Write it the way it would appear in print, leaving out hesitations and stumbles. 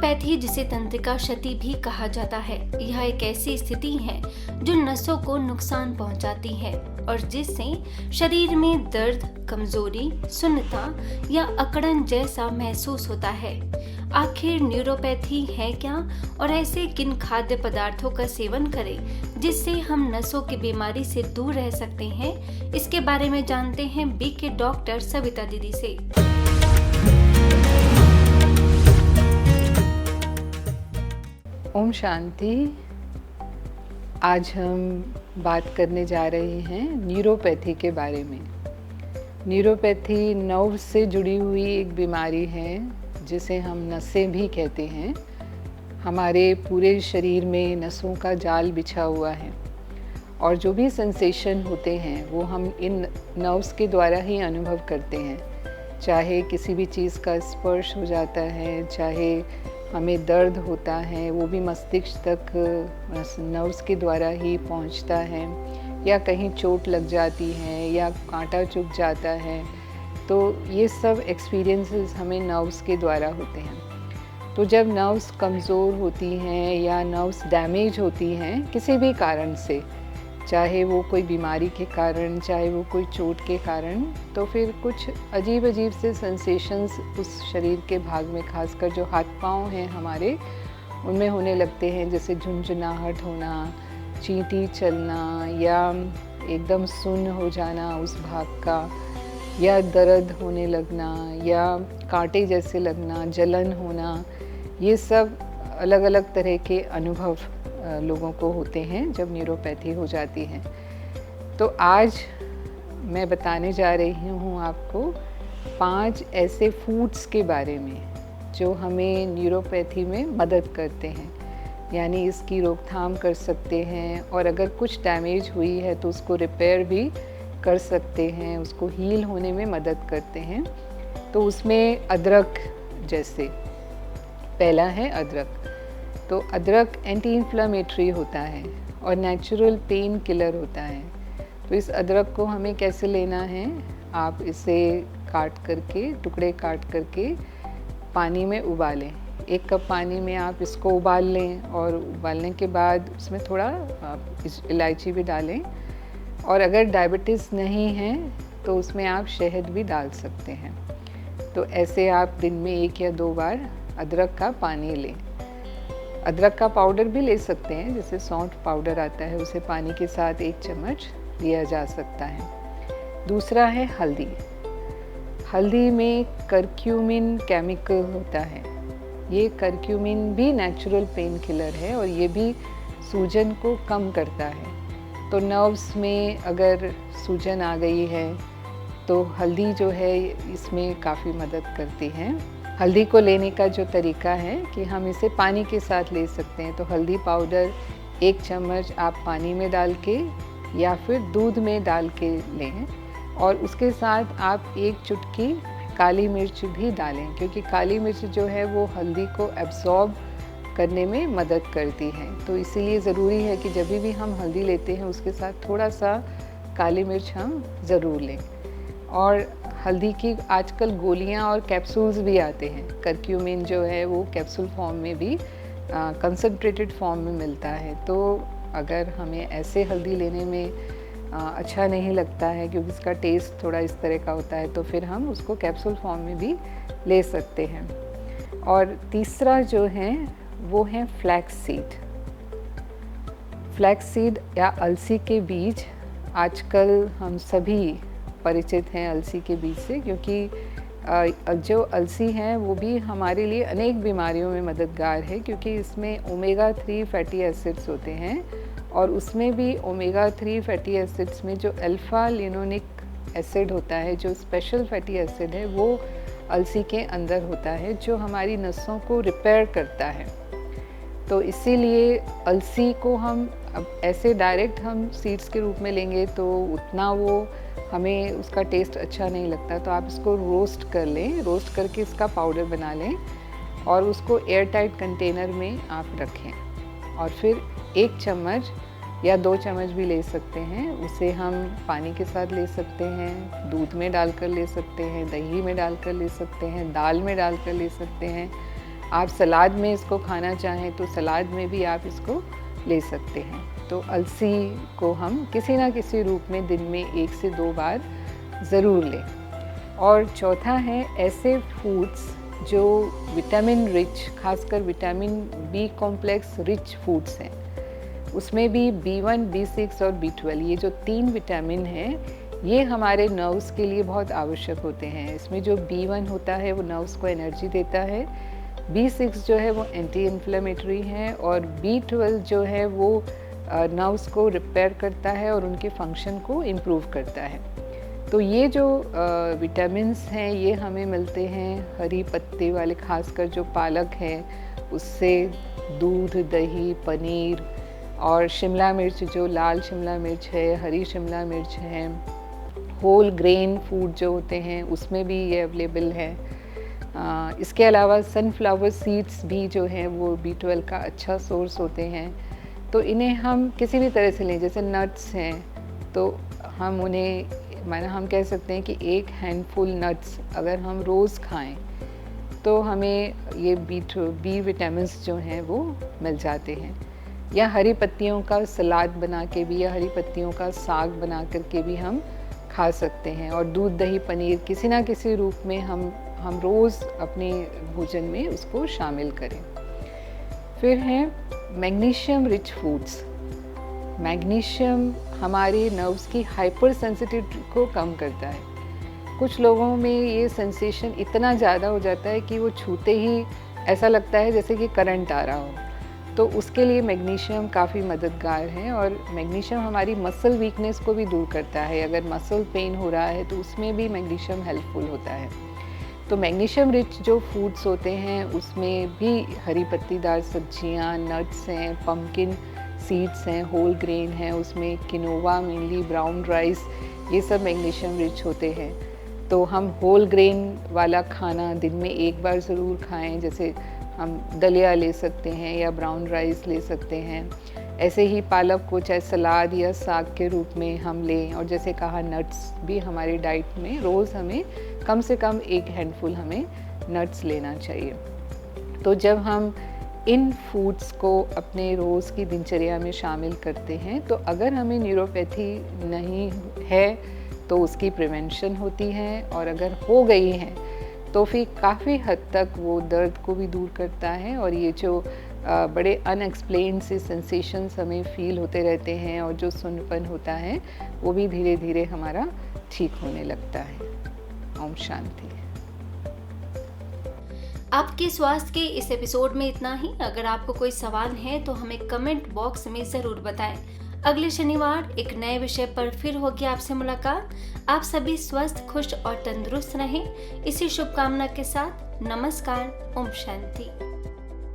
Neuropathy, जिसे तंत्रिका क्षति भी कहा जाता है, यह एक ऐसी स्थिति है जो नसों को नुकसान पहुंचाती है और जिससे शरीर में दर्द, कमजोरी, सुन्नता या अकड़न जैसा महसूस होता है। आखिर न्यूरोपैथी है क्या और ऐसे किन खाद्य पदार्थों का सेवन करें जिससे हम नसों की बीमारी से दूर रह सकते हैं, इसके बारे में जानते हैं बीके डॉक्टर सविता दीदी से। ओम शांति। आज हम बात करने जा रहे हैं न्यूरोपैथी के बारे में। न्यूरोपैथी नर्व से जुड़ी हुई एक बीमारी है जिसे हम नसें भी कहते हैं। हमारे पूरे शरीर में नसों का जाल बिछा हुआ है और जो भी सेंसेशन होते हैं वो हम इन नर्व्स के द्वारा ही अनुभव करते हैं। चाहे किसी भी चीज़ का स्पर्श हो जाता है, चाहे हमें दर्द होता है, वो भी मस्तिष्क तक नर्व्स के द्वारा ही पहुंचता है, या कहीं चोट लग जाती है या कांटा चुभ जाता है, तो ये सब एक्सपीरियंसेस हमें नर्व्स के द्वारा होते हैं। तो जब नर्व्स कमज़ोर होती हैं या नर्व्स डैमेज होती हैं किसी भी कारण से, चाहे वो कोई बीमारी के कारण, चाहे वो कोई चोट के कारण, तो फिर कुछ अजीब अजीब से सेंसेशंस उस शरीर के भाग में, खासकर जो हाथ पाँव हैं हमारे, उनमें होने लगते हैं। जैसे झुंझुनाहट होना, चींटी चलना, या एकदम सुन्न हो जाना उस भाग का, या दर्द होने लगना, या कांटे जैसे लगना, जलन होना, ये सब अलग अलग तरह के अनुभव लोगों को होते हैं जब न्यूरोपैथी हो जाती है। तो आज मैं बताने जा रही हूँ आपको 5 ऐसे फूड्स के बारे में जो हमें न्यूरोपैथी में मदद करते हैं, यानी इसकी रोकथाम कर सकते हैं, और अगर कुछ डैमेज हुई है तो उसको रिपेयर भी कर सकते हैं, उसको हील होने में मदद करते हैं। तो उसमें अदरक, जैसे पहला है अदरक। तो अदरक एंटी इन्फ्लेमेटरी होता है और नेचुरल पेन किलर होता है। तो इस अदरक को हमें कैसे लेना है, आप इसे काट करके, टुकड़े काट करके पानी में उबालें। 1 कप पानी में आप इसको उबाल लें, और उबालने के बाद उसमें थोड़ा इलायची भी डालें, और अगर डायबिटीज़ नहीं है तो उसमें आप शहद भी डाल सकते हैं। तो ऐसे आप दिन में 1 या 2 बार अदरक का पानी लें। अदरक का पाउडर भी ले सकते हैं, जैसे सौंठ पाउडर आता है, उसे पानी के साथ 1 चम्मच लिया जा सकता है। दूसरा है हल्दी। हल्दी में करक्यूमिन केमिकल होता है। ये करक्यूमिन भी नेचुरल पेन किलर है और ये भी सूजन को कम करता है। तो नर्व्स में अगर सूजन आ गई है तो हल्दी जो है इसमें काफ़ी मदद करती है। हल्दी को लेने का जो तरीका है कि हम इसे पानी के साथ ले सकते हैं। तो हल्दी पाउडर 1 चम्मच आप पानी में डाल के या फिर दूध में डाल के लें, और उसके साथ आप 1 चुटकी काली मिर्च भी डालें, क्योंकि काली मिर्च जो है वो हल्दी को एब्जॉर्ब करने में मदद करती है। तो इसीलिए ज़रूरी है कि जब भी हम हल्दी लेते हैं उसके साथ थोड़ा सा काली मिर्च हम ज़रूर लें। और हल्दी की आजकल गोलियां और कैप्सूल्स भी आते हैं। करक्यूमिन जो है वो कैप्सूल फॉर्म में भी, कंसनट्रेटेड फॉर्म में मिलता है। तो अगर हमें ऐसे हल्दी लेने में अच्छा नहीं लगता है, क्योंकि इसका टेस्ट थोड़ा इस तरह का होता है, तो फिर हम उसको कैप्सूल फॉर्म में भी ले सकते हैं। और तीसरा जो है वो है फ्लैक्स सीड। फ्लैक्स सीड या अलसी के बीज, आजकल हम सभी परिचित हैं अलसी के बीज से, क्योंकि जो अलसी है वो भी हमारे लिए अनेक बीमारियों में मददगार है, क्योंकि इसमें ओमेगा 3 फैटी एसिड्स होते हैं, और उसमें भी ओमेगा 3 फैटी एसिड्स में जो अल्फा लिनोनिक एसिड होता है, जो स्पेशल फैटी एसिड है, वो अलसी के अंदर होता है, जो हमारी नसों को रिपेयर करता है। तो इसीलिए अलसी को हम अब ऐसे डायरेक्ट हम सीड्स के रूप में लेंगे तो उतना वो हमें उसका टेस्ट अच्छा नहीं लगता। तो आप इसको रोस्ट कर लें, रोस्ट करके इसका पाउडर बना लें, और उसको एयर टाइट कंटेनर में आप रखें, और फिर 1 चम्मच या 2 चम्मच भी ले सकते हैं। उसे हम पानी के साथ ले सकते हैं, दूध में डालकर ले सकते हैं, दही में डालकर ले सकते हैं, दाल में डालकर ले सकते हैं। आप सलाद में इसको खाना चाहें तो सलाद में भी आप इसको ले सकते हैं। तो अलसी को हम किसी ना किसी रूप में दिन में 1 से 2 बार ज़रूर लें। और चौथा है ऐसे फूड्स जो विटामिन रिच, खासकर vitamin B complex rich foods हैं, उसमें भी B1, B6 और B12, ये जो 3 विटामिन हैं, ये हमारे नर्व्स के लिए बहुत आवश्यक होते हैं। इसमें जो B1 होता है वो नर्व्स को एनर्जी देता है, B6 जो है वो एंटी इन्फ्लेमेटरी है, और B12 जो है वो नर्व्स को रिपेयर करता है और उनके फंक्शन को इम्प्रूव करता है। तो ये जो विटामिन्स हैं ये हमें मिलते हैं हरी पत्ते वाले, खासकर जो पालक है उससे, दूध, दही, पनीर, और शिमला मिर्च, जो लाल शिमला मिर्च है, हरी शिमला मिर्च है, होल ग्रेन फूड जो होते हैं उसमें भी ये अवेलेबल है। इसके अलावा सनफ्लावर सीड्स भी जो हैं वो B12 का अच्छा सोर्स होते हैं। तो इन्हें हम किसी भी तरह से लें, जैसे नट्स हैं तो हम उन्हें, माना हम कह सकते हैं कि 1 हैंडफुल नट्स अगर हम रोज़ खाएं तो हमें ये बी विटामिन्स जो हैं वो मिल जाते हैं। या हरी पत्तियों का सलाद बना के भी, या हरी पत्तियों का साग बना करके भी हम खा सकते हैं। और दूध, दही, पनीर किसी ना किसी रूप में हम रोज़ अपने भोजन में उसको शामिल करें। फिर हैं मैग्नीशियम रिच फूड्स। मैग्नीशियम हमारे नर्व्स की हाइपर सेंसिटिविटी को कम करता है। कुछ लोगों में ये सेंसेशन इतना ज़्यादा हो जाता है कि वो छूते ही ऐसा लगता है जैसे कि करंट आ रहा हो, तो उसके लिए मैग्नीशियम काफ़ी मददगार है। और मैग्नीशियम हमारी मसल वीकनेस को भी दूर करता है। अगर मसल पेन हो रहा है तो उसमें भी मैग्नीशियम हेल्पफुल होता है। तो मैग्नीशियम रिच जो फूड्स होते हैं उसमें भी हरी पत्तीदार सब्जियां, नट्स हैं, पम्पकिन सीड्स हैं, होल ग्रेन हैं, उसमें किनोवा, मेनली ब्राउन राइस, ये सब मैग्नीशियम रिच होते हैं। तो हम होल ग्रेन वाला खाना दिन में 1 बार ज़रूर खाएं, जैसे हम दलिया ले सकते हैं या ब्राउन राइस ले सकते हैं। ऐसे ही पालक को चाहे सलाद या साग के रूप में हम लें। और जैसे कहा, नट्स भी हमारी डाइट में रोज़ हमें कम से कम 1 हैंडफुल हमें नट्स लेना चाहिए। तो जब हम इन फूड्स को अपने रोज़ की दिनचर्या में शामिल करते हैं तो अगर हमें न्यूरोपैथी नहीं है तो उसकी प्रिवेंशन होती है, और अगर हो गई है तो फिर काफ़ी हद तक वो दर्द को भी दूर करता है। और ये जो बड़े अनएक्सप्लेन्ड से सेंसेशंस हमें फील होते रहते हैं और जो सुन्नपन होता है वो भी धीरे धीरे हमारा ठीक होने लगता है। ओम शांति। आपके स्वास्थ्य के इस एपिसोड में इतना ही। अगर आपको कोई सवाल है तो हमें कमेंट बॉक्स में ज़रूर बताएं। अगले शनिवार एक नए विषय पर फिर होगी आपसे मुलाकात। आप सभी स्वस्थ, खुश और तंदुरुस्त रहें। इसी शुभकामना के साथ नमस्कार। ओम शांति।